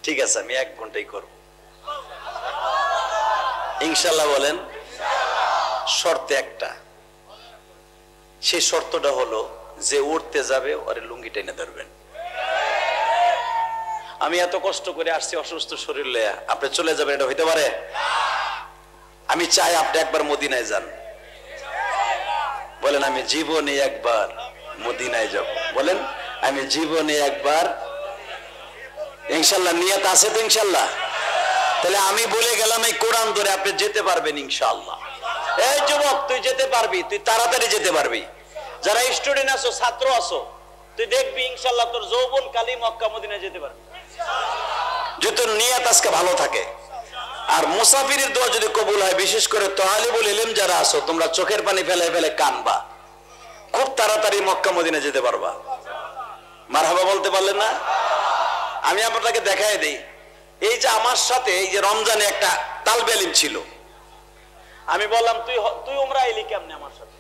ঠিক আছে আমি 1 ঘন্টাই করব ইনশাআল্লাহ বলেন শর্ত একটা সেই শর্তটা হলো যে উঠতে যাবে ওরে লুঙ্গি টেনে ধরবেন আমি এত কষ্ট করে আসছি অসুস্থ শরীর লইয়া আপনি চলে যাবেন এটা হইতে পারে আমি চাই আপনি একবার মদিনায় যান বলেন আমি জীবনে একবার মদিনায় যাব বলেন আমি জীবনে একবার ইনশাআল্লাহ নিয়ত আছে তো ইনশাআল্লাহ তাহলে আমি বলে গেলাম এই কোরআন ধরে আপনি যেতে পারবেন ইনশাআল্লাহ এই যুবক তুই যেতে পারবি তুই তাড়াতাড়ি যেতে পারবি যারা স্টুডেন্ট আছো ছাত্র আছো তুই দেখবি ইনশাআল্লাহ তোর যৌবন কালী মক্কা মদিনায় যেতে পারবি যদি তোর নিয়ত আজকে ভালো থাকে আর মুসাফিরের দোয়া যদি কবুল হয় বিশেষ করে তালিবুল ইলম যারা আছো তোমরা চোখের পানি ফেলে ফেলে কানবা খুব তাড়াতাড়ি মক্কা মদিনা যেতে পারবা মারহাবা বলতে পারলেন না আমি আপনাকে দেখাই দেই এই যে আমার সাথে এই যে রমজানে একটা তালবে ইলম ছিল আমি বললাম তুই উমরা এলি কেমনে আমার সাথে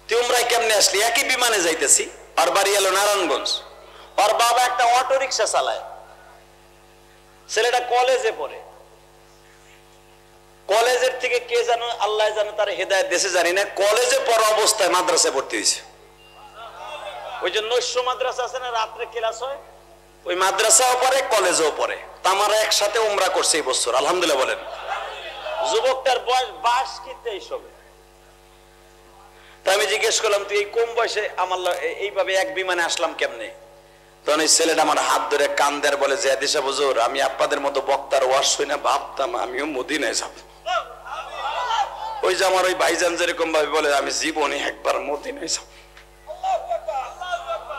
তুই উমরায় কেমনে আসলি একই বিমানে যাইতেছি আর বাড়ি এলো নারায়ণগঞ্জ আর বাবা একটা অটো রিকশা চালায় ছেলেটা কলেজে পড়ে কলেজের থেকে কে জানো আল্লাহ জানে তার হেদায়েত দেশে জানি না কলেজে পড়া অবস্থায় মাদ্রাসায় ভর্তি হয়েছে ওই যে নৈশ মাদ্রাসা আছে না রাত্রে ক্লাস হয় ওই মাদ্রাসাও পড়ে কলেজেও পড়ে তামারা একসাথে উমরা করছে এই বছর আলহামদুলিল্লাহ বলেন যুবকটার বয়স 22 কি 23 হবে তা আমি জিজ্ঞেস করলাম তুই এই কম বয়সে আমার এইভাবে এক বিমানে আসলাম কেমনে তখন এই ছেলেটা আমার হাত ধরে কান্দের বলে যে আদিশা হুজুর আমি আপনাদের মতো বক্তার ওয়াজ শুই না ভাবতাম আমিও মদিনায় যাব ওই যে আমার ওই ভাইজান যেরকম ভাবে বলে আমি জীবনে একবার মদিনায় যাব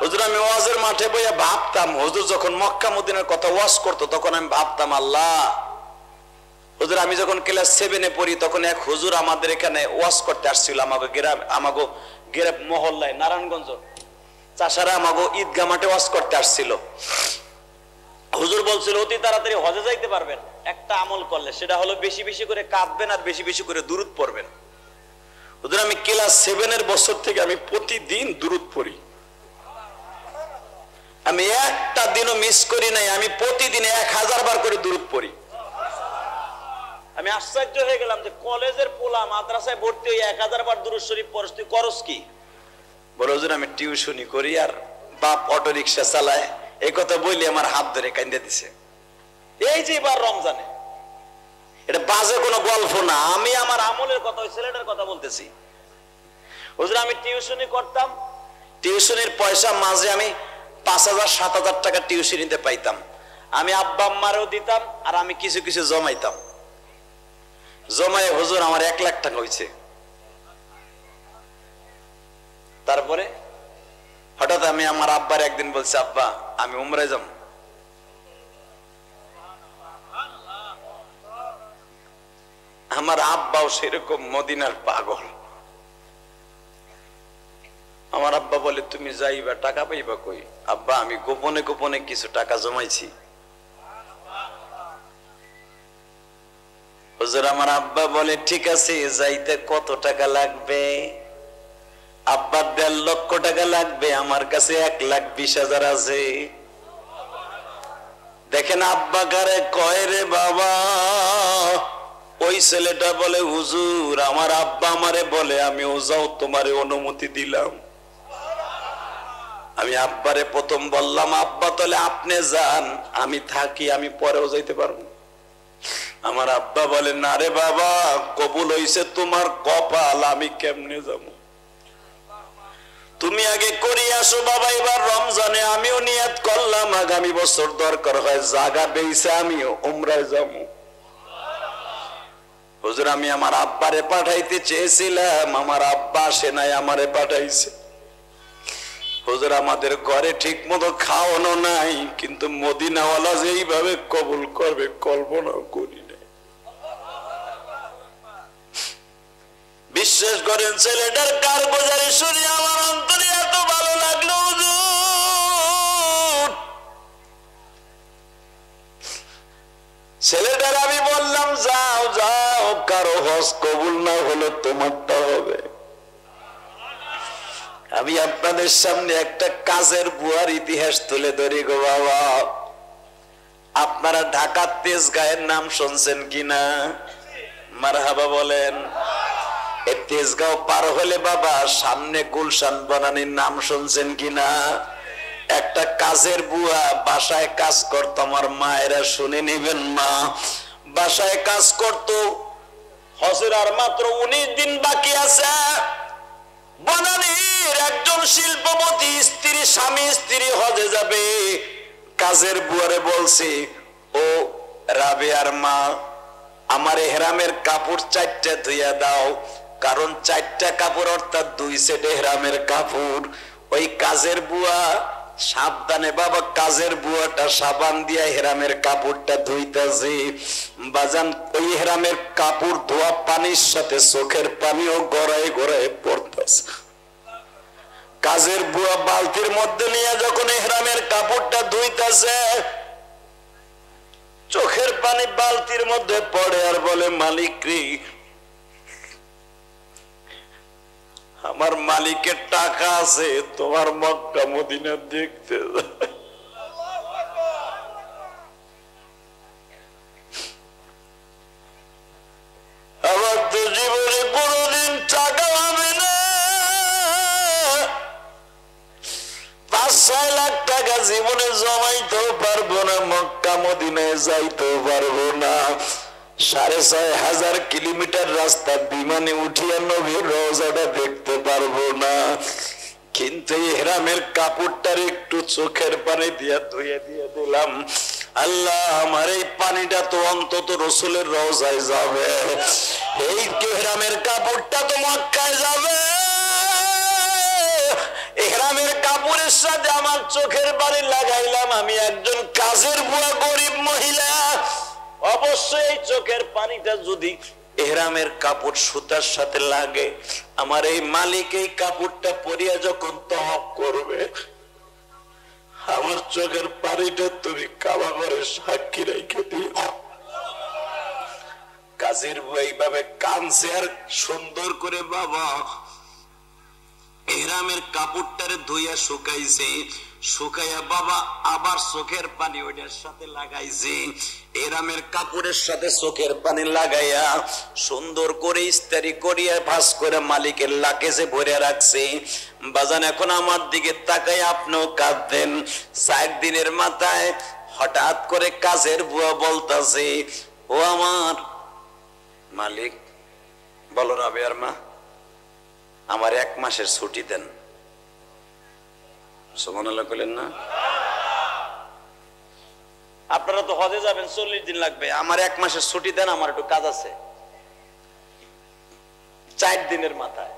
হুজুর আমি ওয়াজের মাঠে বইয়া ভাবতাম হুজুর যখন মক্কা মদিনার কথা ওয়াজ করতো তখন আমি ভাবতাম আল্লাহ হুজুর আমি যখন ক্লাস 7 এ পড়ি তখন এক হুজুর আমাদের এখানে ওয়াজ করতে আসছিল আমাকে গ্রাম মহল্লায় নারায়ণগঞ্জ চাষারা আমাকে ঈদগাহ মাঠে ওয়াজ করতে আসছিল হুজুর বলছিল অতি তাড়াতাড়ি হজে যাইতে পারবেন একটা আমল করলে সেটা হলো বেশি বেশি করে কাঁদবেন আর বেশি বেশি করে দুরূদ পড়বেন হুজুর আমি ক্লাস 7 এর বছর থেকে আমি প্রতিদিন দুরূদ পড়ি আমি একটা দিনও মিস করি নাই আমি প্রতিদিন 1000 বার করে দুরূদ পড়ি আমি আশ্চর্য হয়ে গেলাম যে কলেজের পোলা মাদ্রাসায় ভর্তি হয়ে 1000 বার দুরূদ শরীফ পড়ছ তুই করস কি বলে হুজুর আমি টিউশনি করি আর বাপ অটো রিকশা চালায় এই কথা বললে আমার হাত ধরে কান্দে দিছে এই যে এবার রমজানে এটা বাজে কোনো গল্প না আমি আমার আমলের কথা ওই ছেলেটার কথা বলতেছি হুজুর আমি টিউশনি করতাম টিউশনির পয়সা মাঝে আমি 5000-7000 টাকা টিউশনিতে পাইতাম আমি আব্বা আম্মারেও দিতাম আর আমি কিছু কিছু জমাইতাম জমায়ে হুজুর আমার 1 লাখ টাকা হয়েছে তারপরে হঠাৎ আমি আমার আব্বার একদিন বলছি আব্বা আমি উমরায় যাব আমার আব্বাও সেরকম মদিনার পাগল আমার আব্বা বলে তুমি যাইবা টাকা পাইবা কই আব্বা আমি গোপনে গোপনে কিছু টাকা জমাইছি হুজুর আমার আব্বা বলে ঠিক আছে যাইতে কত টাকা লাগবে আব্বা 1.5 লক্ষ টাকা লাগবে আমার কাছে 1,20,000 আছে দেখেন আব্বা কারে কয় রে বাবা ওই ছেলেটা বলে হুজুর আমার আব্বা আমারে বলে আমিও যাও তোমারে অনুমতি দিলাম আমি আব্বারে প্রথম বললাম আব্বা তাহলে আপনি যান আমি থাকি আমি পরেও যাইতে পারবো আমার আব্বা বলে না রে বাবা কবুল হইছে তোমার কপাল আমি কেমনে যাবো তুমি আগে করি আসো বাবা এবার রমজানে আমিও নিয়ত করলাম আগামী বছর দরকার হয় জায়গা বেইছে আমিও উমরায় যাবো হুজুর আমি আমার আব্বারে পাঠাইতে চেয়েছিলাম আমার আব্বা আসে নাই আমারে পাঠাইছে হুজুর আমাদের ঘরে ঠিক মতো খাওয়ানো নাই কিন্তু মদিনাওয়ালা যেইভাবে কবুল করবে কল্পনা করি না বিশ্বাস করেন ছেলেটার কারগুজারি শুনে আমার অন্তরে এত ভালো লাগলো হুজুর ছেলেটার আমি বললাম যাও যাও কারো হজ কবুল না হলে তোমারটা হবে আমি আপনাদের সামনে একটা কাজের বুয়ার ইতিহাস তুলে ধরি গো বাবা আপনারা ঢাকার তেজগাঁয়ের নাম শুনছেন কিনা? মারহাবা বলেন। এই তেজগাঁও পার হলে বাবা সামনে গুলশান বনানীর নাম শুনছেন কিনা? একটা কাজের বুয়া বাসায় কাজ করতো, আমার মায়েরা শুনে নেবেন মা, বাসায় কাজ করতো। হজের আর মাত্র 19 দিন বাকি আছে। বনানীর একজন শিল্পপতি স্ত্রী, স্বামী স্ত্রী হজে যাবে। কাজের বুয়ারে বলছে, ও রাবেয়ার মা, আমার এহরামের কাপড় 4টা ধুইয়া দাও, কারণ 4টা কাপড় অর্থাৎ 2 সেট এহরামের কাপড়। ওই কাজের বুয়া সাবধানে বাবা, কাজের বুয়াটা সাবান দিয়া হেরামের কাপড়টা ধুইতেছে। বাজান ওই হেরামের কাপড় ধোয়া পানির সাথে চোখের পানিও গড়ায় গড়ায় পড়তেছে। কাজের বুয়া বালতির মধ্যে নিয়ে যখন হেরামের কাপড়টা ধুইতেছে, চোখের পানি বালতির মধ্যে পড়ে আর বলে, মালিক রে, আমার মালিকের টাকা আছে, তোমার মক্কা মদিনা দেখতে আমার তো জীবনে কোনদিন টাকা হবে না। 5-6 লাখ টাকা জীবনে জমাইতেও পারবো না, মক্কা মদিনায় যাইতেও পারবো না। 6,500 কিলোমিটার রাস্তা বিমানে উঠিয়া নবীর রওজাটা দেখতে পারবো না, কিন্তু ইহরামের কাপড়টার একটু চোখের পানি দিয়া ধুয়ে দিয়ে দিলাম। আল্লাহ, আমার এই পানিটা তো অন্তত রসুলের রওজায় যাবে, এই ইহরামের কাপড়টা তো মক্কায় যাবে। ইহরামের কাপড়ের সাথে আমার চোখের পানি লাগাইলাম। আমি একজন কাজের বুয়া, গরিব মহিলা, অবশ্যই এই চোখের পানিটা যদি ইহরামের কাপড় সুতার সাথে লাগে, আমার এই মালিক এই কাপড়টা পরিয়া যখন তওয়াফ করবে, আমার চোখের পানিটা তুমি কাবা ঘরে সাক্ষী রেখে দিও। কাজের বুয়া এইভাবে কাঁদছে আর সুন্দর করে বাবা ইহরামের কাপড়টারে ধুইয়া শুকাইছে, শুকাইয়া বাবা আবার চোখের পানি ওইটার সাথে লাগাইছে। ইহরামের কাপড়ের সাথে চোখের পানি লাগাইয়া সুন্দর করে ইস্তারি করিয়া ভাঁজ করে মালিকের লাকেজে ভরে রাখছে। বাজান এখন আমার দিকে তাকাই আপনিও কাঁদতেন। 4 দিনের মাথায় হঠাৎ করে কাজের বুয়া বলতাছে, ও আমার মালিক, বলো রাবেয়ার মা, আমার 1 মাসের ছুটি দেন। সুবহানাল্লাহ বলেন না? আপনারা তো হজে যাবেন, 40 দিন লাগবে, আমার 1 মাসের ছুটি দেন, আমার একটু কাজ আছে। 4 দিনের মাথায়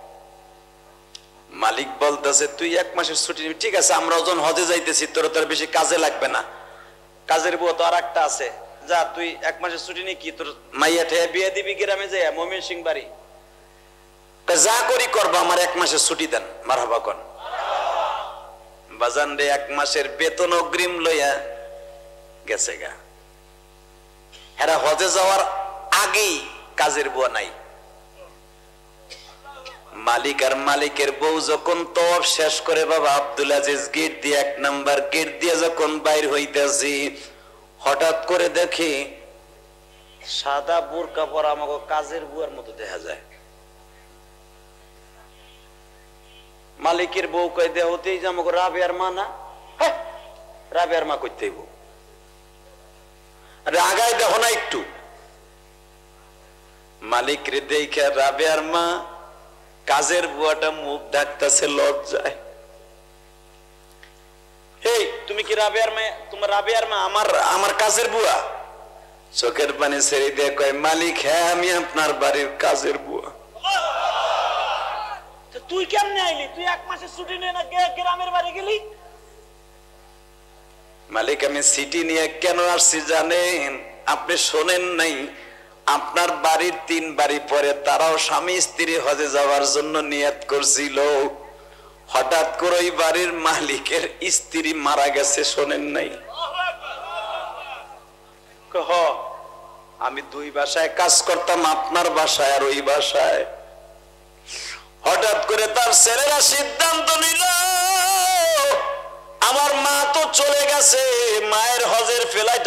মালিক বলতেছে, তুই 1 মাসের ছুটি নিবি, ঠিক আছে, আমরা যখন হজে যাইতেছি তোর তো বেশি কাজে লাগবে না, কাজের বউ তো আর একটা আছে, যা তুই 1 মাসের ছুটি নিয়ে কি তোর মাইয়া ঠেয়া বিয়ে দিবি গ্রামে যায় মমিন সিং বাড়ি, যা করি করবো, আমার 1 মাসের ছুটি দেন। মারহাবা কোন বাজান রে, 1 মাসের বেতন অগ্রিম লইয়া গেছে গা। এরা হজে যাওয়ার আগেই কাজের বুয়া নাই। মালিক আর মালিকের বউ যখন তওয়াফ শেষ করে বাবা আব্দুল আজিজ গেট দিয়ে 1 নাম্বার গেট দিয়ে যখন বাইর হইতেছি, হঠাৎ করে দেখি সাদা বোরকা পরা আমাকে কাজের বুয়ার মতো দেখা যায়। মালিকের বউ কই দেয়া হতেই যে আমাকে রাবেয়ার মা না, হ্যাঁ রাবেয়ার মা কইতেই বউ আগায় দেখো না একটু। মালিক রে দেখে রাবেয়ার মা, কাজের বুয়াটা মুখ ঢাকতেছে লজ্জায়। এই তুমি কি রাবেয়ার মা? তোমার রাবেয়ার মা আমার কাজের বুয়া? চোখের পানি ছেড়ে দিয়ে কয়, মালিক হ্যাঁ আমি আপনার বাড়ির কাজের বুয়া। তুই কেমনে আইলি? তুই 1 মাসের ছুটি নিয়ে না গ্রামের বাড়ি গেলি? মালিক আমি সিটি নিয়ে কেন আসছি জানেন? আপনি শোনেন নাই? আপনার বাড়ির 3 বাড়ি পরে তারাও স্বামী স্ত্রী হজে যাওয়ার জন্য নিয়ত করছিল। হঠাৎ করে ওই বাড়ির মালিকের স্ত্রী মারা গেছে, শোনেন নাই? আমি 2 বাসায় কাজ করতাম, আপনার বাসায় আর ওই বাসায়। হঠাৎ করে তার ছেলেরা সিদ্ধান্ত নিল, আমার মা তো চলে গেছে, মায়ের হজের ফ্লাইট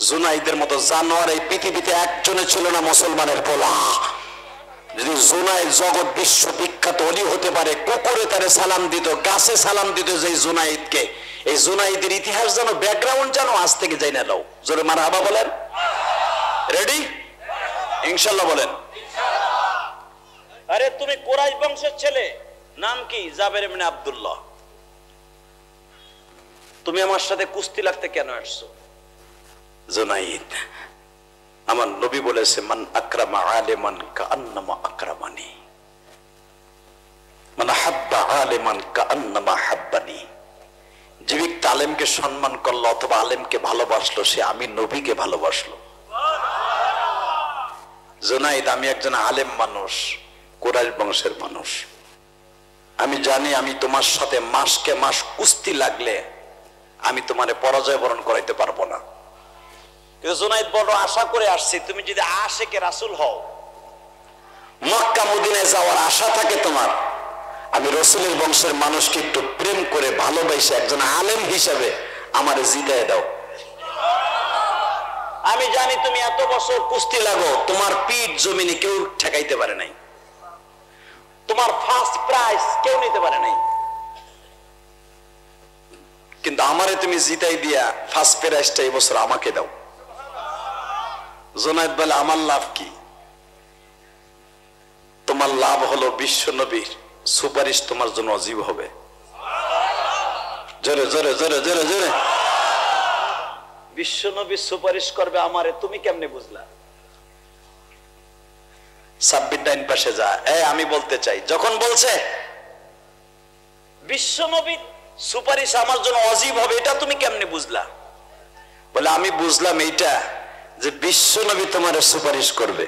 জুনাইদের মতো জানোয়ার এই পৃথিবীতে একজনে ছিল না মুসলমানের পোলা। যদি জুনাইদ জগৎ বিশ্ব বিখ্যাত অলি হতে পারে, কুকুরে তারে সালাম দিত, গাছে সালাম দিত যে জুনাইদকে। এই জুনাইদের ইতিহাস জানো, ব্যাকগ্রাউন্ড জানো, আজ থেকে যাই না লাও। জোরে মারহাবা বলেন। রেডি? ইনশাআল্লাহ বলেন। আরে তুমি কুরাইশ বংশের ছেলে, নাম কি? জাবের ইবনে আব্দুল্লাহ। তুমি আমার সাথে কুস্তি লাগতে কেন আসছো? জুনাইদ, আমার নবী বলেছে, মান আকরামা আলিমান কাআন্নামা আকরামানি, মান হাব্বা আলিমান কাআন্নামা হাব্বানি। যে ব্যক্তি আলেমকে সম্মান করলো অথবা আলেমকে ভালোবাসলো, সে আমি নবীকে ভালোবাসলো। জুনাইদ, আমি একজন আলেম মানুষ, কুরাইশ বংশের মানুষ। আমি জানি আমি তোমার সাথে মাসকে মাস কুস্তি লাগলে আমি তোমারে পরাজয় বরণ করাইতে পারবো না। কিন্তু জুনাইদ বড় আশা করে আসছি, তুমি যদি আশেকে রাসূল হও, মক্কা মদিনায় যাওয়ার আশা থাকে তোমার, আমি রাসূলের বংশের মানুষকে একটু প্রেম করে ভালোবাসে একজন আলেম হিসাবে আমারে জিতায় দাও। আমি জানি তুমি এত বছর কুস্তি লাগো, তোমার পিঠ জমিনে কেউ ঠেকাইতে পারে নাই, তোমার ফার্স্ট প্রাইজ কেউ নিতে পারে নাই, কিন্তু আমারে তুমি জিতাই দিয়া ফার্স্ট প্রাইজটা এই বছর আমাকে দাও। জুনাইদ বলে, আমার লাভ কি? তোমার লাভ হলো বিশ্ব নবীর সুপারিশ তোমার জন্য অজীব হবে। জোরে জোরে জোরে জোরে জোরে। বিশ্ব নবী সুপারিশ করবে আমারে, তুমি কেমনে বুঝলা? সাব্বির ডাইন পাশে যা। আমি বলতে চাই, যখন বলছে বিশ্ব নবী সুপারিশ আমার জন্য অজীব হবে, এটা তুমি কেমনে বুঝলা? বলে, আমি বুঝলাম এইটা যে বিশ্ব নবী তোমার সুপারিশ করবে,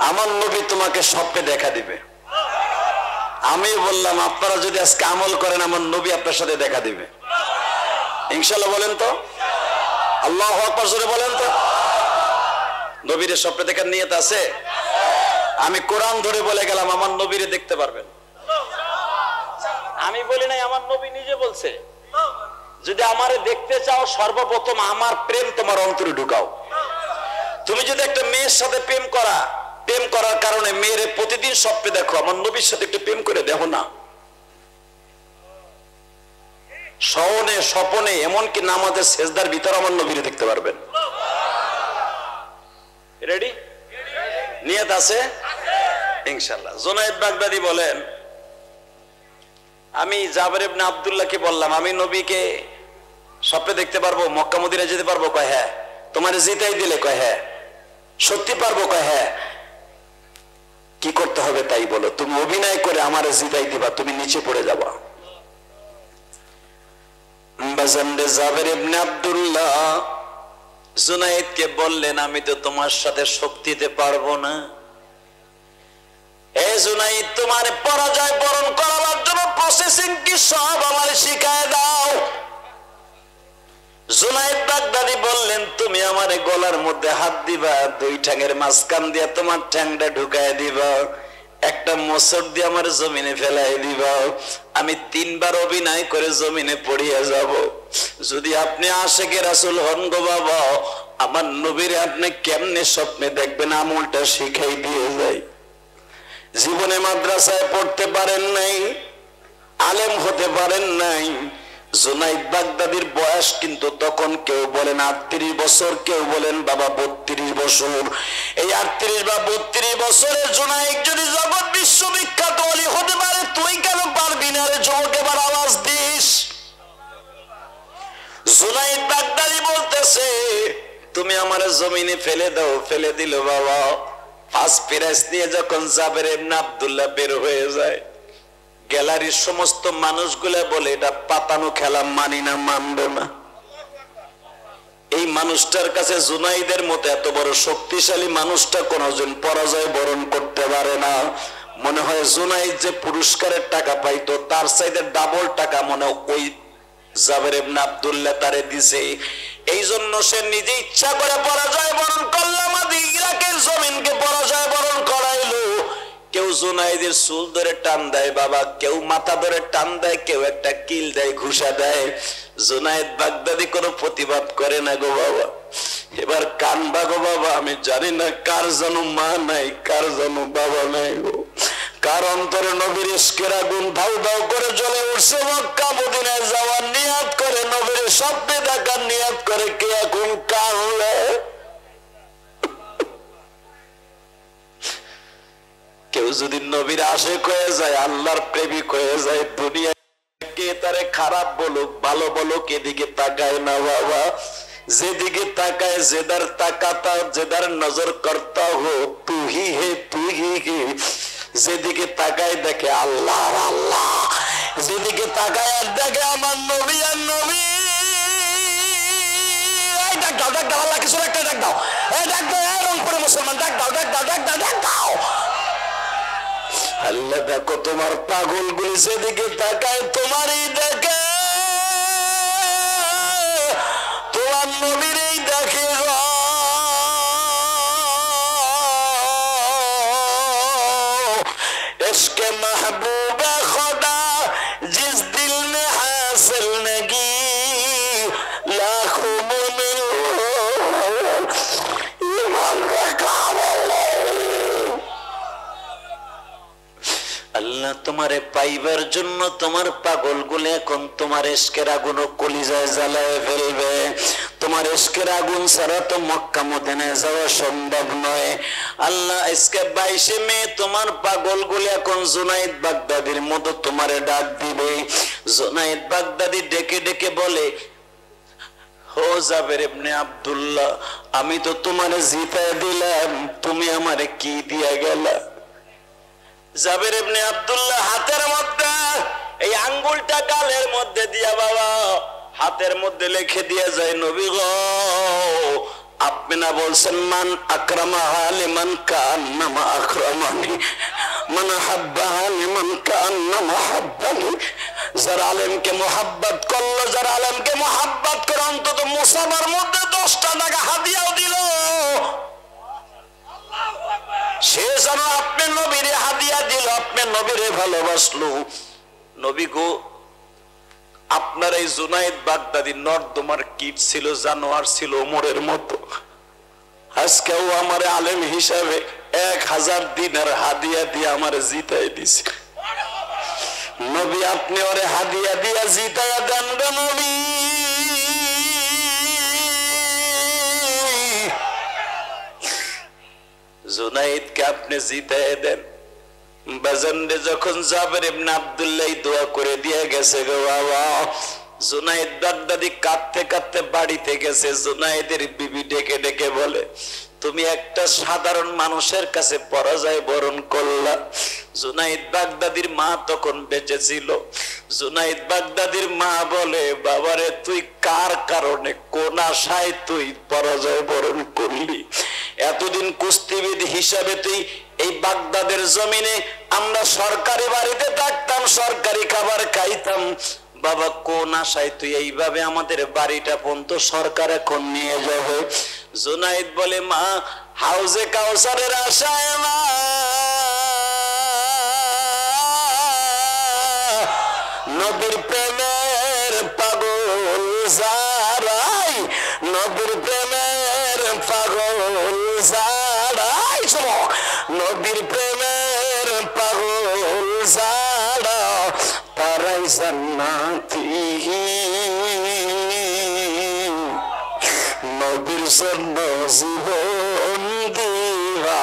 আমার নবী তোমাকে স্বপ্নে দেখা দিবে। আমি বললাম, আপনারা যদি আজকে আমল করেন, আমার নবী আপনার সাথে দেখা দিবে ইনশাআল্লাহ। বলেন তো আল্লাহু আকবার, জোরে বলেন তো। নবীর স্বপ্নে দেখার নিয়ত আছে? আমি কোরআন ধরে বলে গেলাম, আমার নবীরে দেখতে পারবেন। আমি বলি নাই, আমার নবী নিজে বলছে, যদি আমারে দেখতে চাও সর্বপ্রথম আমার প্রেম তোমার অন্তরে ঢুকাও। তুমি যদি একটা মেয়ের সাথে প্রেম করার কারণে মেয়ের প্রতিদিন স্বপ্নে দেখো, আমার নবীর সাথে একটু প্রেম করে দেখো না। শয়নে স্বপনে এমনকি নামাজের সেজদার ভিতর আমার নবীরে দেখতে পারবেন। রেডি? নিয়ত আছে ইনশাআল্লাহ। জুনাইদ বাগদাদি বলেন, আমি জাবের ইবনে আব্দুল্লাহকে বললাম, আমি নবীকে স্বপ্নে দেখতে পারবো, মক্কা মদিনা যেতে পারবো? কয় হ্যাঁ। তোমারে জিতাই দিলে? কয় হ্যাঁ। সত্যি পারবো? কয় হ্যাঁ। কি করতে হবে তাই বলো, তুমি অভিনয় করে আমারে জিতাই দিবা, তুমি নিচে পড়ে যাবা। জাবের ইবনে আব্দুল্লাহ জুনাইদকে বললেন, আমি তো তোমার সাথে শক্তিতে পারবো না। এ জুনাইদ, তোমার পরাজয় বরণ করার জন্য প্রসেসিং কি সব আমার শিখায় দাও। জুনাইদ বাগদাদি বললেন, তুমি আমার গলার মধ্যে হাত দিবা, দুই ঠ্যাঙের মাঝখান দিয়ে তোমার ঠ্যাংটা ঢুকায় দিবা, একটা মোচড় দিয়ে আমার জমিনে ফেলাই দিবা, আমি 3 বার অভিনয় করে জমিনে পড়িয়ে যাব। যদি আপনি আশেকে রাসূল হন গো বাবা, আমার নবীরে আপনি কেমনে স্বপ্নে দেখবেন, আমলটা শিখাই দিয়ে যাই। জীবনে মাদ্রাসায় পড়তে পারেন নাই, আলেম হতে পারেন নাই। জুনাইদ বাগদাদির বয়স কিন্তু তখন কেউ বলেন 38 বছর, কেউ বলেন বাবা 32 বছর। এই 38 বা 32 বছরের জুনাইদ যদি জগৎ বিশ্ববিখ্যাত ওলি হতে পারে, তুই কেন পারবি না রে যুবক? এবার আওয়াজ দিস। জুনাইদ বাগদাদি বলতেছে, তুমি আমার জমিনে ফেলে দাও। ফেলে দিল বাবা। ফার্স্ট প্রাইজ নিয়ে যখন জাবের ইবনে আব্দুল্লাহ বের হয়ে যায়, গ্যালারির সমস্ত মানুষগুলা বলে, এটা পাতানো খেলা, মানি না, মানবে না। এই মানুষটার কাছে জুনাইদের মতো এত বড় শক্তিশালী মানুষটা কোনজন পরাজয় বরণ করতে পারে না। মনে হয় জুনাইদ যে পুরস্কারের টাকা পাইতো, তার চাইতে ডাবল টাকা মনে ওই জাবের ইবনে আব্দুল্লাহ তারে দিছে। এই জন্য সে নিজে ইচ্ছা করে পরাজয় বরণ করলাম, ইরাকের জমিনকে পরাজয় বরণ করাইলো। কেউ জুনাইদের চুল ধরে টান দেয় বাবা, কেউ মাথা ধরে টান দেয়, কেউ একটা কিল দেয়, ঘুষা দেয়। জুনাইদ বাগদাদি কোনো প্রতিবাদ করে না গো বাবা। এবার কানবা গো বাবা, আমি জানি না কার যেন মা নাই, কার যেন বাবা নাই গো, কার অন্তরে নবীর ইশকের আগুন ধাউ ধাউ করে জ্বলে উঠছে। মক্কা মদিনায় যাওয়ার নিয়াত করে, নবীর স্বপ্নে দেখার নিয়াত করে, কে এখন কানলে? কেউ যদি নবীর আশিক হয়ে যায়, আল্লাহর প্রেমিক হয়ে যায়, দুনিয়া কে তারে খারাপ বলুক ভালো বলুক এদিকে তাকায় না বাবা। যেদিকে তাকায়, যেদার তাকাতা, যেদার নজর করতা হো তুহি হে তুহি হে। যেদিকে তাকায় দেখে আল্লাহ আল্লাহ, যেদিকে তাকায় আর দেখে আমার নবী আর নবী। ডাক দাও, ডাক দাও, আল্লাহ কিছু একটা ডাক দাও, ডাক দাও, রংপুরে মুসলমান, ডাক দাও, ডাক দাও, ডাক দাও, ডাক দাও। আল্লাহ দেখো তোমার পাগল গুলি যেদিকে তাকায় তোমারই দেখে, তোমার নবীরই দেখে। इश्क़ महबूब खुदा जिस दिल में हासिल नगी लाखों मोमिन ईमान रखा। আল্লাহ তোমারে পাইবার জন্য তোমার পাগল গুলো এখন তোমার ইশকের আগুন কলিজায় জ্বালায় ফেলবে। তোমার ইশকের আগুন ছাড়া তো মক্কা মদিনায় যাওয়া সম্ভব নয়। আল্লাহ আজকে 22 মে তোমার পাগল গুলো এখন জুনাইদ বাগদাদির মতো তোমারে ডাক দিবে। জুনাইদ বাগদাদি ডেকে ডেকে বলে, ও জাবের ইবনে আব্দুল্লাহ, আমি তো তোমারে জিতায় দিলাম, তুমি আমারে কি দিয়া গেলা? জাবের ইবনে আব্দুল্লাহ হাতের মধ্যে এই আঙ্গুলটা গালের মধ্যে দিয়া বাবা হাতের মধ্যে লিখে দিয়ে যায়, নবী গো আপনি না বলছেন মান আকরামা লিমান কান্নামা আকরামানি, মান হাব্বা লিমান কান্নামা হাব্বানি। যারা আলেমকে মোহাব্বত করলো, যারা আলেমকে মোহাব্বত করে অন্তত মুসাফার মধ্যে 10টা টাকা হাদিয়াও দিল, সে যেন আপনার নবীরে হাদিয়া দিল, আপনার নবীরে ভালোবাসলো। নবী গো আপনার এই জুনাইদ বাগদাদি নর্দমার কীট ছিল, জানোয়ার ছিল ওমরের মতো। আজকেও আমার আলেম হিসাবে 1000 দিনার হাদিয়া দিয়ে আমার জিতাই দিছে। নবী আপনি ওরে হাদিয়া দিয়া জিতাইয়া দেন গো নবী। জুনাইদকে আপনি জিতাই দেন। বাজানরে যখন জাবের ইবনে আব্দুল্লাহ দোয়া করে দিয়ে গেছে গো বাবা, জুনাইদ বাগদাদি কাঁদতে কাঁদতে বাড়িতে গেছে। জুনাইদের বিবি ডেকে ডেকে বলে, তুমি একটা সাধারণ মানুষের কাছে পরাজয় বরণ করলা। জুনাইদ বাগদাদির মা তখন বেঁচে ছিল। জুনাইদ বাগদাদির মা বলে, বাবারে তুই কার কারণে কোন আশায় তুই পরাজয় বরণ করলি? এতদিন কুস্তিবিদ হিসাবে তুই এই বাগদাদের জমিনে, আমরা সরকারি বাড়িতে থাকতাম, সরকারি খাবার খাইতাম, বাবা কোন আশায় তুই এইভাবে আমাদের বাড়িটা পর্যন্ত সরকার এখন নিয়ে যাবে? জুনাইদ বলে, মা হাউজে কাউসারের আশায় মা, নবীর প্রেমের পাগল যারাই, নবীর প্রেমের পাগল যারাই, নবীর প্রেমের পাগল যারা তারাই জান্নাতি। নবীর জন্য জীবন দিবা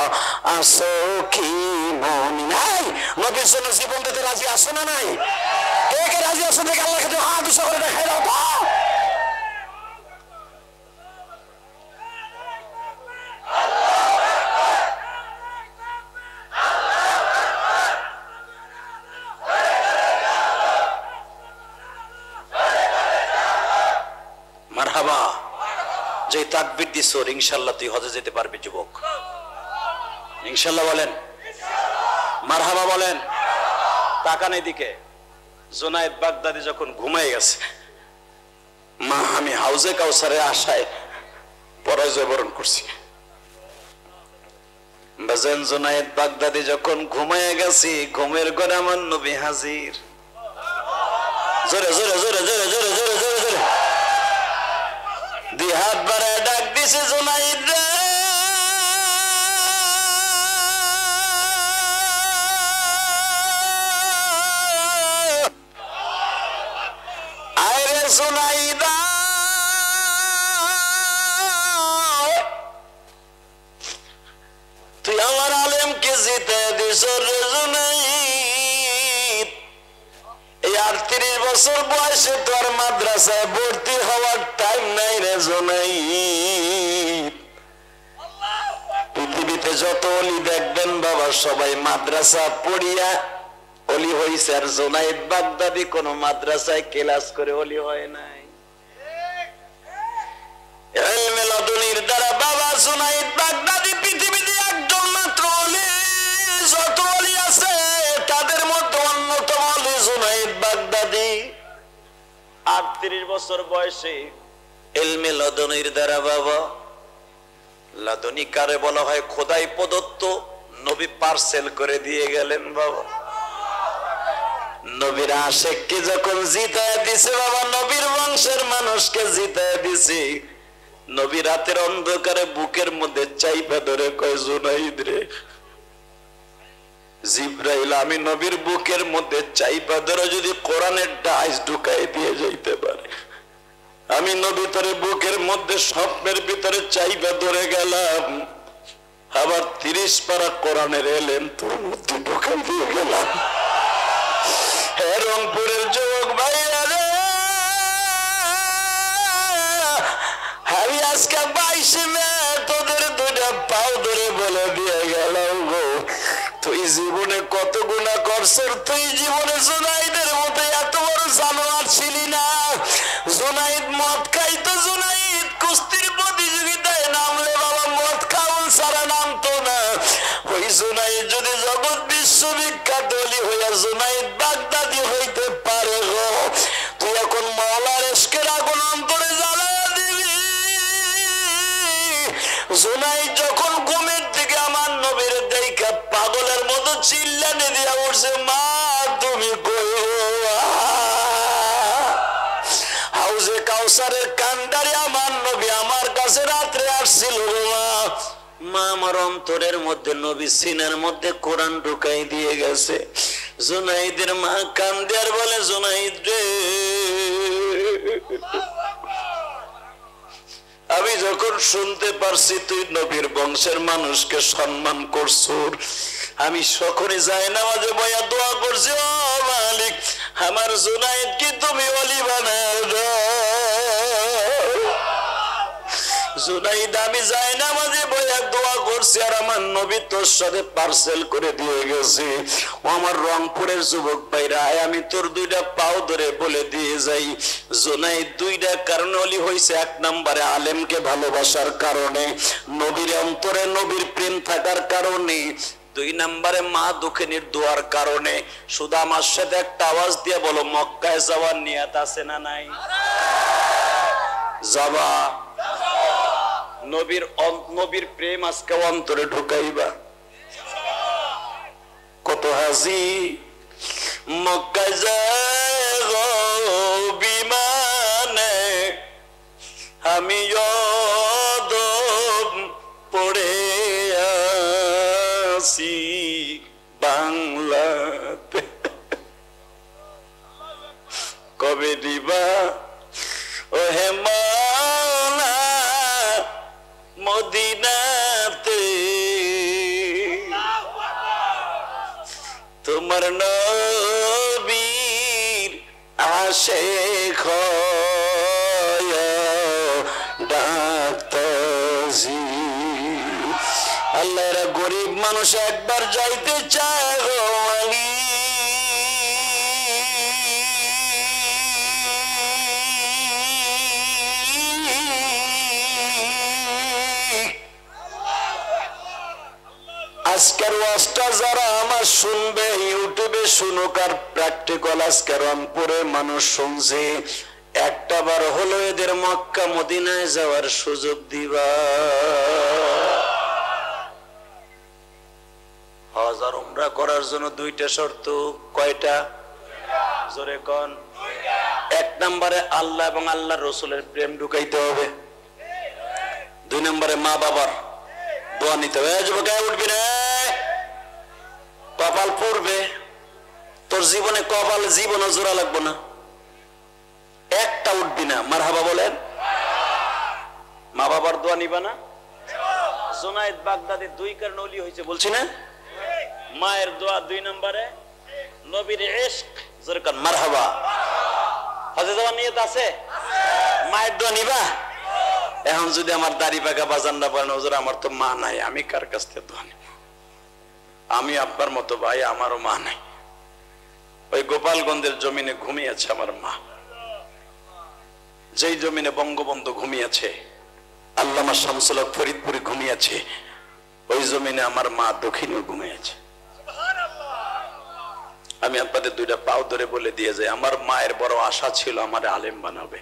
আসো কি মনি নাই? নবীর জন্য জীবন দিতে রাজি আসো না নাই? কে কে রাজি আসো দেখে আল্লাহকে তো হাত উঁচু করে দেখাই দাও তো। মারহাবা, যে তাকবীর দিছো ইনশাআল্লাহ তুই হজে যেতে পারবি যুবক, ইনশাআল্লাহ বলেন, মারহাবা বলেন। তাকান এদিকে। জুনাইদ বাগদাদি যখন ঘুমায় গেছে, মা আমি হাউজে কাউসারের আশায় পরাজয় বরণ করছি, বাজান জুনায়েদ বাগদাদি যখন ঘুমায় গেছে, ঘুমের ঘরে আমার নবী হাজির। জোরে জোরে জোরে জোরে জোরে জোরে জোরে জোরে দুই হাত বাড়ায় ডাক দিছে, জুনায়েদ রে আয় রে জুনায়েদা, তুই আমার আলেমকে জিতে দিস রে জুনায়েদ। এই 38 বছর বয়সে তোর মাদ্রাসায় ভর্তি হওয়ার টাইম নাই রে জুনায়েদ। পৃথিবীতে যত অলি দেখবেন বাবা, সবাই মাদ্রাসা পড়িয়া অলি হইছে, আর জুনায়েদ বাগদাদি কোন মাদ্রাসায় ক্লাস করে অলি হয় নাই। ইলমে লাদুনির দ্বারা বাবা জুনায়েদ বাগদাদি পৃথিবীতে একজন মাত্র অলি। যত অলি আছে তাদের মধ্যে অন্যতম অলি জুনায়েদ বাগদাদি। 38 বছর বয়সে ইলমে লাদুনির দ্বারা বাবা, লাদুনি কারে বলা হয়? খোদাই প্রদত্ত, নবী পার্সেল করে দিয়ে গেলেন বাবা। নবীর আশেককে যখন জিতায় দিছে বাবা, নবীর বংশের মানুষকে জিতায় দিছে, নবী রাতের অন্ধকারে বুকের মধ্যে চাইপা ধরে কয়, জুনায়েদ রে, জিবরাইল আমি নবীর বুকের মধ্যে চাইপা ধরে যদি কোরআনের ডাইস ঢুকাই দিয়ে যাইতে পারে, আমি নবী তোরে বুকের মধ্যে স্বপ্নের ভিতরে চাইপা ধরে গেলাম, আবার 30 পারা কোরআনের এলেম তোর মধ্যে ঢুকাই দিয়ে গেলাম। রংপুরের যুবক ভাইরা রে, আমি আজকে 22 মে তোদের দুইটা পাও ধরে বলে দিয়ে গেলাম গো, তুই জীবনে কত গুনাহ করছ, তুই জীবনে জুনায়েদের মতো এত বড় জানোয়ার ছিলি না। জুনায়েদ মদ খাইতো, জুনায়েদ কুস্তির প্রতিযোগিতায় নামলে বাবা মদ খাওয়ান সারা নামতো না। ওই জুনায়েদ যদি জগৎ বিশ্ববিখ্যাত অলি হইয়া জুনায়েদ বাগদাদি হইতে পারে গো, তুই এখন মাওলার ইশকের আগুন অন্তরে জ্বালায়া দিবি। জুনায়েদ যখন ঘুমের থেকে আমার নবীর দেখা পাগলের মতো চিল্লানি দিয়া উঠছে, মা তুমি কই? হাউজে কাউসারের কান্ডারে আমার নবী আমার কাছে রাত্রে আসছিল মা, আমার অন্তরের মধ্যে নবী সিনার মধ্যে কোরআন ঢুকাই দিয়ে গেছে। জুনায়েদের মা কান্দে আর বলে, জুনায়েদ রে, আমি যখন শুনতে পারছি তুই নবীর বংশের মানুষকে সম্মান করছো, আমি সকলে যাই নামাজে বয়া দোয়া করছি, ও মালিক আমার জুনায়েদ কি তুমি ওলি বানায় দাও। জুনায়েদ আমি যাই নামাজে বয়া দোয়া করছি, আর আমার নবী তোর সাথে পার্সেল করে দিয়ে গেছে। ও আমার রংপুরের যুবক ভাইরা, আমি তোর দুইটা পাও ধরে বলে দিয়ে যাই, জুনায়েদ দুইটা কারণে ওলি হয়েছে। 1 নম্বরে আলেমকে ভালোবাসার কারণে, নবীর অন্তরে নবীর প্রেম থাকার কারণে, 2 নম্বরে মা দুঃখিনীর দোয়ার কারণে। শুধু আমার সাথে একটা আওয়াজ দিয়ে বলো, মক্কায় যাওয়ার নিয়ত আছে না নাই? যাবা? নবীর প্রেম আজকে অন্তরে ঢুকাইবা। কত হাজি মক্কায় যায় গো বিমানে, আমি পড়ে আসি বাংলাতে, কবে দিবা ও হে মাওলা মদিনাতে তোমার নবীর আশিক হয়ে ডাকতাছি। আল্লাহর গরিব মানুষ একবার যাইতে চায় গো আলী, আজকের ওয়াজটা যারা আমার শুনবে ইউটিউবে শুনুক, আর প্র্যাকটিক্যাল আজকে রংপুরে মানুষ শুনছে, একটা বার হলো এদের মক্কা মদিনায় যাওয়ার সুযোগ দিবা। আমার উমরা করার জন্য দুইটা শর্ত। কয়টা? জোরে কোন। এক নম্বরে আল্লাহ এবং আল্লাহর রাসূলের প্রেম ঢুকাইতে হবে। দুই নম্বরে মা বাবার দোয়া নিতে হবে। যুবক উঠবি না, কপাল পড়বে তোর জীবনে, কপাল জীবনে জোড়া লাগবে না, একটা উঠবি না। মারহাবা বলেন। মা বাবার দোয়া নিবা না? জুনায়েদ বাগদাদি 2 কারণে ওলি হয়েছে বলছি না? মায়ের দোয়া 2 নম্বরে, নবীর ইশক জোরে কোন মারহাবা। হজে যাওয়ার নিয়ত আছে? মায়ের দোয়া নিবা? এখন যদি আমার দাড়ি পাকা বাজানরা বলেন হুজুর আমার তো মা নাই, আমি কার কাছ থেকে দোয়া নিব? আমি আপনার মতো ভাই, আমারও মা নাই। ওই গোপালগঞ্জের জমিনে ঘুমিয়েছে আমার মা, যেই জমিনে বঙ্গবন্ধু ঘুমিয়েছে, আল্লামা শামসুল হক ফরিদপুরে ঘুমিয়েছে, ওই জমিনে আমার মা দক্ষিণেও ঘুমিয়েছে। আমি আপনাদের 2টা পাও ধরে বলে দিয়ে যাই, আমার মায়ের বড় আশা ছিল আমার আলেম বানাবে।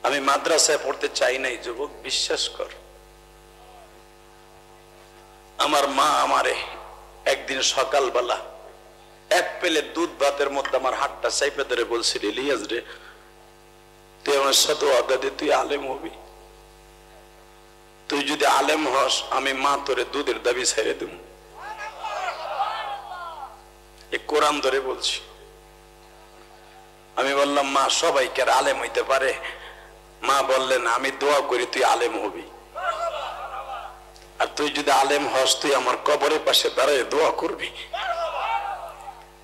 আমি মাদ্রাসায় পড়তে চাই নাই যুবক, বিশ্বাস কর। আমার মা আমারে একদিন সকালবেলা 1 প্লেট দুধ ভাতের মধ্যে আমার হাতটা চাইপে ধরে বলছিল, ইলিয়াস রে তুই আমার সাথে ওয়াদা দে, তুই আলেম হবি। তুই যদি আলেম হস আমি মা তোরে দুধের দাবি ছেড়ে দেব। এই কোরআন ধরে বলছি। আমি বললাম মা সবাইকে আর আলেম হইতে পারে? মা বললেন আমি দোয়া করি তুই আলেম হবি, আর তুই যদি আলেম হস তুই আমার কবরের পাশে দাঁড়িয়ে দোয়া করবি।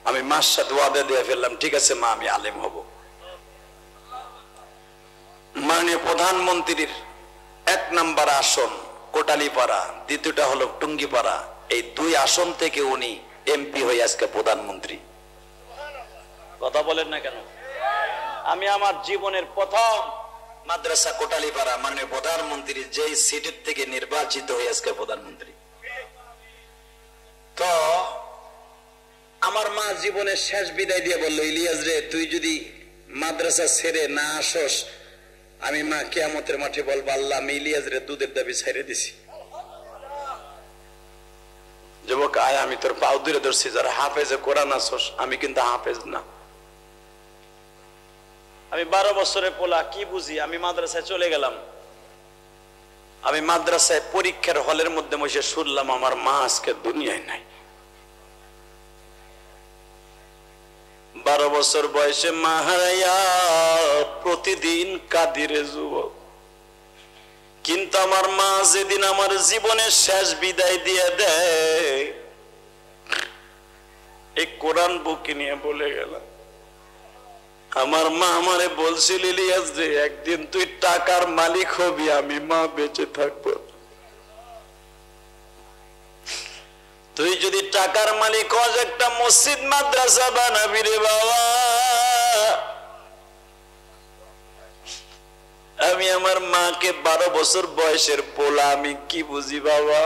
আমি মার সাথে ওয়াদা দিয়ে ফেললাম, ঠিক আছে মা আমি আলেম হব। মাননীয় প্রধানমন্ত্রীর 1 নম্বর আসন কোটালীপাড়া, দ্বিতীয়টা হলো টুঙ্গিপাড়া, এই 2 আসন থেকে উনি এমপি হয়ে আজকে প্রধানমন্ত্রী। কথা বলেন না কেন? আমি আমার জীবনের প্রথম মাদ্রাসা কোটালীপাড়া মাননীয় প্রধানমন্ত্রী যেই সিটের থেকে নির্বাচিত হয়ে আজকে প্রধানমন্ত্রী। তো আমার মা জীবনের শেষ বিদায় দিয়ে বললো, ইলিয়াস রে তুই যদি মাদ্রাসা ছেড়ে না আসস আমি মা কিয়ামতের মাঠে বলবো আল্লাহ আমি ইলিয়াস রে দুধের দাবি ছেড়ে দিছি। যুবক আয় আমি তোর পাও ধরে ধরছি, যারা হাফেজে কোরআন আসস, আমি কিন্তু হাফেজ না। আমি 12 বছরের পোলা, কি বুঝি? আমি মাদ্রাসায় চলে গেলাম। আমি মাদ্রাসায় পরীক্ষার হলের মধ্যে বসে শুনলাম আমার মা আজকে দুনিয়ায় নাই। 12 বছর বয়সে মা হারাইয়া প্রতিদিন কাঁদিরে যুবক। কিন্তু আমার মা যেদিন আমার জীবনের শেষ বিদায় দিয়ে দেয়, এই কোরআন বুকে নিয়ে বলে গেলাম, আমার মা আমারে বলছিল ইলিয়াস যে একদিন তুই টাকার মালিক হবি, আমি মা বেঁচে থাকবো। তুই যদি টাকার মালিক হস একটা মসজিদ মাদ্রাসা বানাবি রে বাবা। আমি আমার মাকে 12 বছর বয়সের পোলা, আমি কি বুঝি বাবা।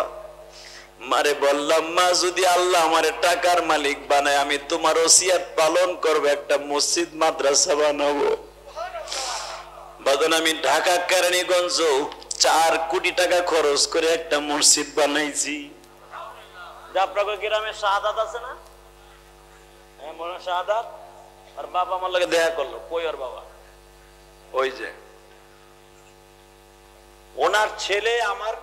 মারে বললাম মা যদি আল্লাহ আমারে টাকার মালিক বানায় আমি তোমার ওসিয়ত পালন করবো, একটা মসজিদ মাদ্রাসা বানাবো। বাদন আমি ঢাকা কেরানীগঞ্জ 4 কোটি টাকা খরচ করে একটা মসজিদ বানাইছি। আপনার গ্রামে শাহাদাত আছে না? হ্যাঁ মনে শাহাদাত। আর বাবা আমার লগে দেখা করলো, কই ওর বাবা? ওই যে ওনার ছেলে আমার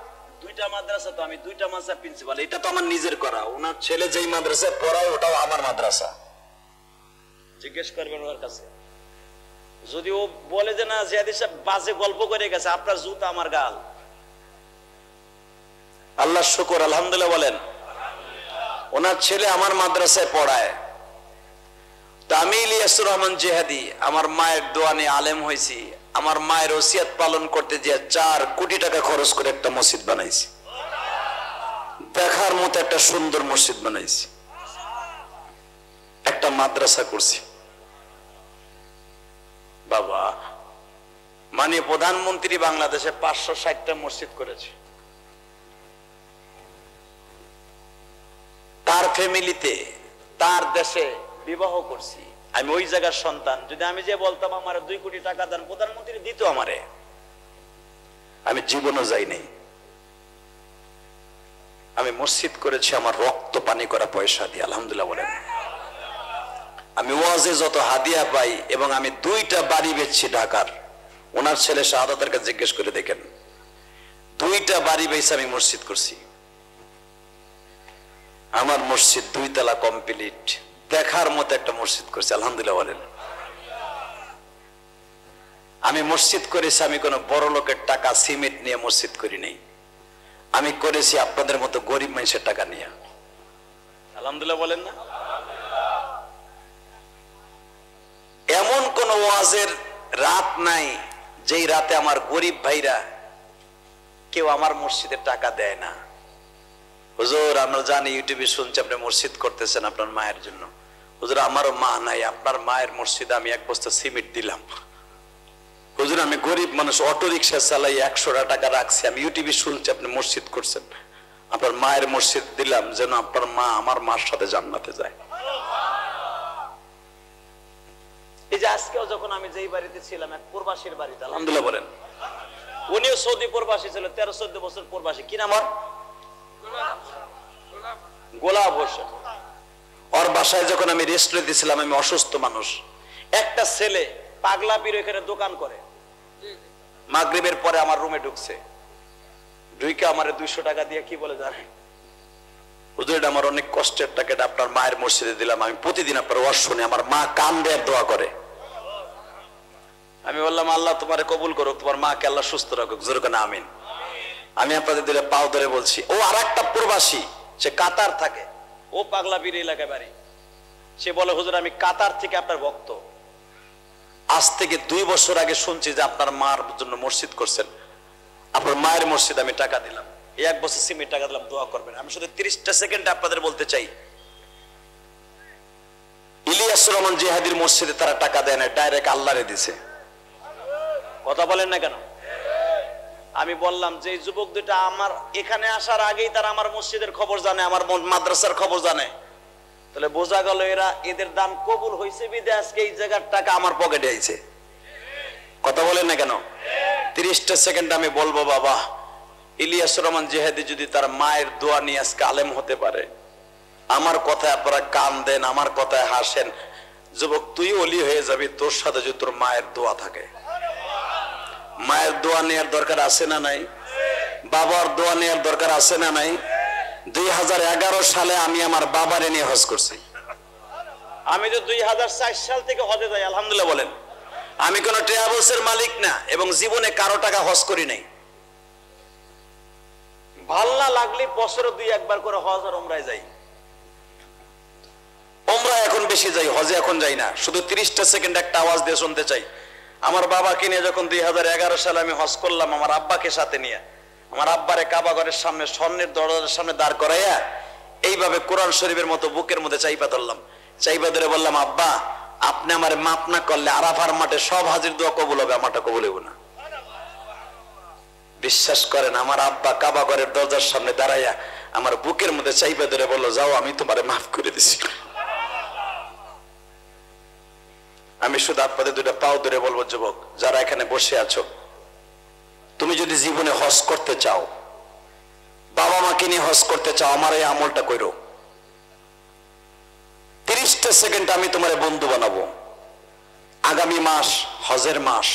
2টা মাদ্রাসা, তো আমি 2টা মাদ্রাসা প্রিন্সিপাল, এটা তো আমার নিজের করা। ওনার ছেলে যেই মাদ্রাসায় পড়ায় ওটাও আমার মাদ্রাসা। জিজ্ঞেস করবেন ওর কাছে, যদি ও বলে যে না জিয়াদি সাহেব বাজে গল্প করে গেছে, আপনার জুতা আমার গাল। আল্লাহ শুকর আলহামদুলিল্লাহ বলেন। ওনার ছেলে আমার মাদ্রাসায় পড়ায়। তো আমি ইলিয়াসুর রহমান জিহাদি আমার মায়ের দোয়া নিয়ে আলেম হয়েছি। আমার মায়ের ওসিয়ত পালন করতে যে 4 কোটি টাকা খরচ করে একটা মসজিদ বানাইছি, দেখার মতো একটা সুন্দর মসজিদ বানাইছি, একটা মাদ্রাসা করছি। বাবা মাননীয় প্রধানমন্ত্রী বাংলাদেশে 560টা মসজিদ করেছে। তার ফ্যামিলিতে তার দেশে বিবাহ করছি। আমি ওই জায়গার সন্তান। যদি আমি যে বলতাম আমার 2 কোটি টাকা দেন, প্রধানমন্ত্রী দিত আমারে, আমি জীবনও যাই নাই। আমি মসজিদ করেছি আমার রক্ত পানি করা পয়সা দিয়ে, আলহামদুলিল্লাহ বলেন। আমি ওয়াজে যত হাদিয়া পাই, এবং আমি 2টা বাড়ি বেচছি ঢাকার। ওনার ছেলে শাহাদাতের কাছে জিজ্ঞেস করে দেখেন, 2টা বাড়ি বেচে আমি মসজিদ করছি। আমার মসজিদ 2 তলা কমপ্লিট, দেখার মতো একটা মসজিদ করছি, আলহামদুলিল্লাহ বলেন। আমি মসজিদ করেছি, আমি কোনো বড় লোকের টাকা সিমেন্ট নিয়ে মসজিদ করি নাই, আমি করেছি আপনাদের মতো গরিব মানুষের টাকা নিয়ে, আলহামদুলিল্লাহ বলেন না। এমন কোন ওয়াজের রাত নাই যেই রাতে আমার গরিব ভাইরা কেউ আমার মসজিদে টাকা দেয় না। হুজুর আমরা জানি ইউটিউবে শুনছি আপনি মসজিদ করতেছেন আপনার মায়ের জন্য। হুজুর আমারও মা নাই, আপনার মায়ের মসজিদে আমি 1 বস্তা সিমেন্ট দিলাম। হুজুর আমি গরিব মানুষ, অটো রিক্সা চালাই, 100টা টাকা রাখছি, আমি ইউটিউবে শুনছি আপনি মসজিদ করছেন, আপনার মায়ের মসজিদ দিলাম যেন আপনার মা আমার মার সাথে জান্নাতে যায়। এই যে আজকেও যখন আমি যেই বাড়িতে ছিলাম, এক প্রবাসীর বাড়িতে, আলহামদুলিল্লাহ বলেন, উনিও সৌদি প্রবাসী ছিল, 13-14 বছর প্রবাসী। কি নাম ওর? গোলাপ হোসেন। ওর বাসায় যখন আমি রেস্ট দিয়েছিলাম, আমি অসুস্থ মানুষ, একটা ছেলে পাগলা পীর এখানে দোকান করে, মাগরিবের পরে আমার রুমে ঢুকছে, ঢুকে আমার 200 টাকা দিয়ে কি বলে জানেন, হুজুর এটা আমার অনেক কষ্টের টাকা, এটা আপনার মায়ের মসজিদে দিলাম, আমি প্রতিদিন আপনার ওয়াজ শুনি, আমার মা কান দেয় দোয়া করে। আমি বললাম আল্লাহ তোমারে কবুল করুক, তোমার মাকে আল্লাহ সুস্থ রাখুক, জোরে কেন আমিন। আমি আপনাদের দিলে পাও ধরে বলছি। ও আর একটা প্রবাসী, সে কাতার থাকে, ও পাগলা পীর এলাকায় বাড়ি, সে বলে হুজুর আমি কাতার থেকে আপনার ভক্ত, আজ থেকে 2 বছর আগে শুনছি যে আপনার মার জন্য মসজিদ করছেন, আপনার মায়ের মসজিদ আমি টাকা দিলাম, 1 বছর সিমেন্ট টাকা দিলাম, দোয়া করবেন। আমি শুধু 30টা সেকেন্ডে আপনাদের বলতে চাই, ইলিয়াসুর রহমান জিহাদির মসজিদে তারা টাকা দেয় না, ডাইরেক্ট আল্লাহরে দিছে। কথা বলেন না কেন? আমি বললাম যে যুবক দুটা আমার এখানে আসার আগেই তারা আমার মসজিদের খবর জানে, আমার মাদ্রাসার খবর জানে, তাহলে বোঝা গেল এদের দান কবুল হয়েছে বিদে আজকে এই জায়গার টাকা আমার পকেটে আইছে। কথা বলেন না কেন? 30টা সেকেন্ড আমি বলবো, বাবা ইলিয়াসুর রহমান জিহাদি যদি তার মায়ের দোয়া নিয়ে আজকে আলেম হতে পারে, আমার কথায় আপনারা কান দেন, আমার কথায় হাসেন, যুবক তুই ওলি হয়ে যাবি, তোর সাথে যদি তোর মায়ের দোয়া থাকে। মায়ের দোয়া নেওয়ার দরকার আছে না নাই? বাবার দোয়া নেওয়ার দরকার আছে না নাই? 2011 সালে আমি আমার বাবারে নিয়ে হজ করছি। আমি তো 2004 সাল থেকে হজে যাই, আলহামদুলিল্লাহ বলেন। আমি কোন ট্রাভেলসের মালিক না, এবং জীবনে কারো টাকা হজ করি নাই। ভাল না লাগলে বছরে 2-1 বার করে হজ আর উমরায় যাই। উমরা এখন বেশি যাই, হজে এখন যাই না। শুধু 30টা সেকেন্ড একটা আওয়াজ দিয়ে শুনতে চাই। আমার বাবাকে নিয়ে যখন 2011 সালে আমি হজ করলাম, আমার আব্বাকে সাথে নিয়ে, আমার আব্বারে কাবা ঘরের সামনে স্বর্ণের দরজার সামনে দাঁড় করাইয়া এইভাবে কোরআন শরীফের মতো বুকের মধ্যে চাইপা ধরলাম, চাইপা ধরে বললাম, আব্বা আপনি আমার মাপ না করলে আরাফার মাঠে সব হাজির দোয়া কবুল হবে, আমারটা কবুল হবে না। বিশ্বাস করেন, আমার আব্বা কাবা ঘরের দরজার সামনে দাঁড়াইয়া আমার বুকের মধ্যে চাইপা ধরে বললো, যাও আমি তোমারে মাফ করে দিছি। আমি শুধু আপনাদের 2টা পাও ধরে বলবো, যুবক যারা এখানে বসে আছো, তুমি যদি জীবনে হজ করতে চাও, বাবা মাকে নিয়ে হজ করতে চাও, আমার এই আমলটা করো। 30টা সেকেন্ড আমি তোমার বন্ধু বানাবো। আগামী মাস হজের মাস,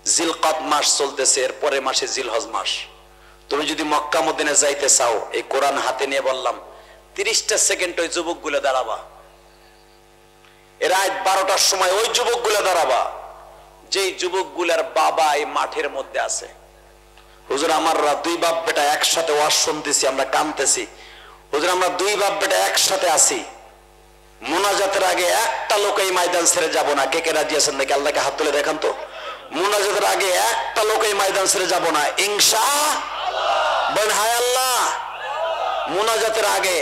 জিলকাদ মাস চলতেছে, এর পরের মাসে জিলহজ মাস। তুমি যদি মক্কা মদিনা যাইতে চাও, এই কোরআন হাতে নিয়ে বললাম, 30টা সেকেন্ড ওই যুবকগুলো দাঁড়াবা। রাত 12টার সময় ওই যুবকগুলো দাঁড়াবা, যেই যুবকগুলার বাবা এই মাঠের মধ্যে আছে। হুজুর আমরা 2 বাপ বেটা একসাথে ওয়াজ শুনতেছি, আমরা কাঁদতেছি। হুজুর আমরা 2 বাপ বেটা একসাথে আছি, মুনাজাতের আগে একটা লোক এই ময়দান ছেড়ে যাব না। কে কে রাজি আছেন নাকি? আল্লাহকে হাত তুলে দেখান তো। মুনাজাতের আগে একটা লোক এই ময়দান ছেড়ে যাব না, ইনশাআল্লাহ। বলেন হায় আল্লাহ। মুনাজাতের আগে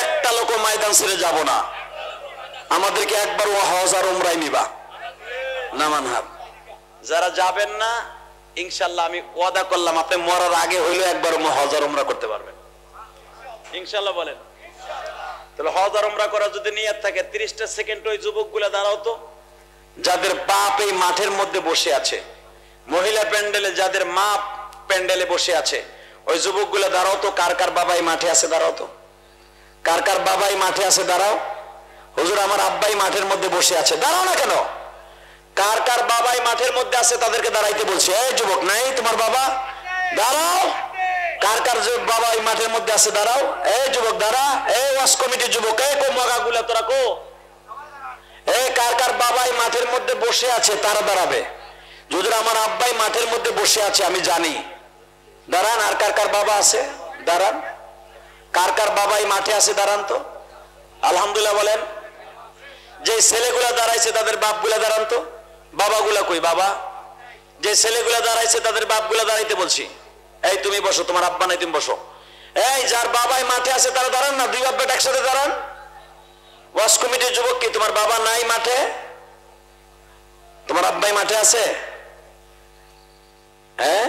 একটা লোক ময়দান ছেড়ে যাব না। আমাদেরকে একবার হজ আর উমরাই নিবা নামান হাত। যারা যাবেন না, ইনশাআল্লাহ আমি ওয়াদা করলাম, আপনি মরার আগে হইলে একবার হজ আর উমরা করতে পারবেন ইনশাআল্লাহ। বলেন তাহলে হজ আর উমরা করার যদি নিয়ত থাকে, 30টা সেকেন্ড ওই যুবকগুলো দাঁড়াও তো, যাদের বাপ এই মাঠের মধ্যে বসে আছে, মহিলা প্যান্ডেলে যাদের মা প্যান্ডেলে বসে আছে, ওই যুবকগুলো দাঁড়াও তো, কার কার বাবাই মাঠে আছে দাঁড়াও তো, কার কার বাবাই মাঠে আছে দাঁড়াও। হুজুর আমার আব্বাই মাঠের মধ্যে বসে আছে, দাঁড়াও না কেন? কার কার বাবাই মাঠের মধ্যে আছে তাদেরকে দাঁড়াইতে বলছে। এই যুবক, নাই তোমার বাবা? দাঁড়াও। কার কার বাবাই মাঠের মধ্যে আছে দাঁড়াও। এই যুবক দাঁড়া। এই ওয়াজ কমিটির যুবক, এই কো মগাগুলা তোরা কো, এই কার কার বাবাই মাঠের মধ্যে বসে আছে তারা দাঁড়াবে। হুজুর আমার আব্বাই মাঠের মধ্যে বসে আছে আমি জানি, দাঁড়ান। আর কার কার বাবা আছে দাঁড়ান। কার কার বাবাই মাঠে আছে দাঁড়ান তো, আলহামদুলিল্লাহ বলেন। যে ছেলেগুলা দাঁড়াইছে তাদের বাপগুলা দাঁড়ান তো, বাবাগুলা কই বাবা? যে ছেলেগুলা দাঁড়াইছে তাদের বাপগুলা দাঁড়াইতে বলছি। এই তুমি বসো, তোমার আব্বা নাই তুমি বসো। এই যার বাবাই মাঠে আছে তারা দাঁড়ান না, দুই বাপ একসাথে দাঁড়ান। ওয়াজ কমিটির যুবক, কি তোমার বাবা নাই মাঠে? তোমার আব্বাই মাঠে আছে? হ্যাঁ,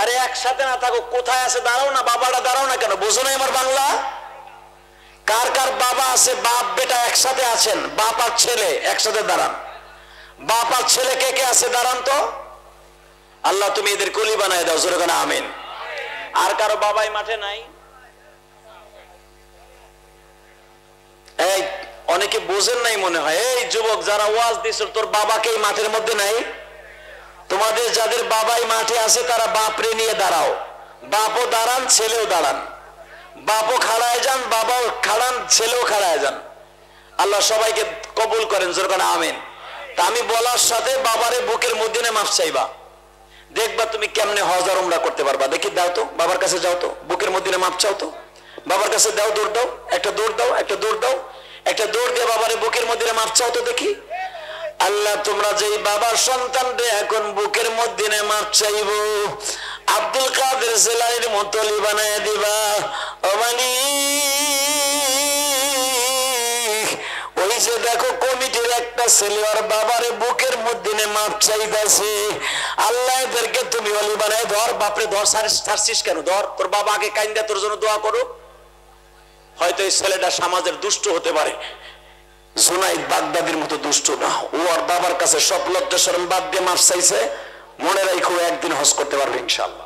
আরে একসাথে না থাকো, কোথায় আছে দাঁড়াও না, বাবাটা দাঁড়াও না কেন? বোঝো না আমার বাংলা? কার কার বাবা আছে, বাপ বেটা একসাথে আছেন, বাপ আর ছেলে একসাথে দাঁড়ান। বাপ আর ছেলে কে কে আছে দাঁড়ান তো। আল্লাহ তুমি এদের কলি বানায় দাও, জোরে করে আমিন। আর কারো বাবাই মাঠে নাই? এই অনেকে বোঝেন নাই মনে হয়। এই যুবক যারা ওয়াজ দিছ, তোর বাবাকে মাঠের মধ্যে নাই? তোমাদের যাদের বাবাই মাঠে আছে তারা বাপরে নিয়ে দাঁড়াও। বাপও দাঁড়ান, ছেলেও দাঁড়ান। বাপও খাড়ায় যান, বাবাও খাড়ান, ছেলেও খাড়ায় যান। আল্লাহ সবাইকে কবুল করেন, জোরে করে আমিন। তা আমি বলার সাথে বাবারে বুকের মধ্যে মাপ চাইবা, দেখবা তুমি কেমনে হজ আর উমরা করতে পারবা। দেখি দাও তো, বাবার কাছে যাও তো, বুকের মধ্যে মাপ চাও তো, বাবার কাছে দাও, দৌড় দাও, একটা দৌড় দাও, একটা দৌড় দাও, একটা দৌড় দিয়ে বাবারে বুকের মধ্যে মাপ চাও তো দেখি। আল্লাহ তোমরা যেই বাবার সন্তান রে এখন বুকের মধ্যে মাপ চাইব, আব্দুল কাদের জিলানীর মতো বানায় দিবা। ও মালিক, ওই যে দেখো কমিটির একটা ছেলে আর বাবারে বুকের মধ্যে মাপ চাইতেছে, আল্লাহ এদেরকে তুমি অলি বানায় ধর। বাপরে ধর, ছাড়ছিস কেন? ধর, তোর বাবা আগে কাইন্দা তোর জন্য দোয়া করো। হয়তো এই ছেলেটা সমাজের দুষ্ট হতে পারে, জুনাইদ বাগদাদির মতো দুষ্ট না। ও আর বাবার কাছে সব লজ্জা শরম বাদ দিয়ে মাপ চাইছে। মনে রাখো একদিন হজ করতে পারবে ইনশাআল্লাহ।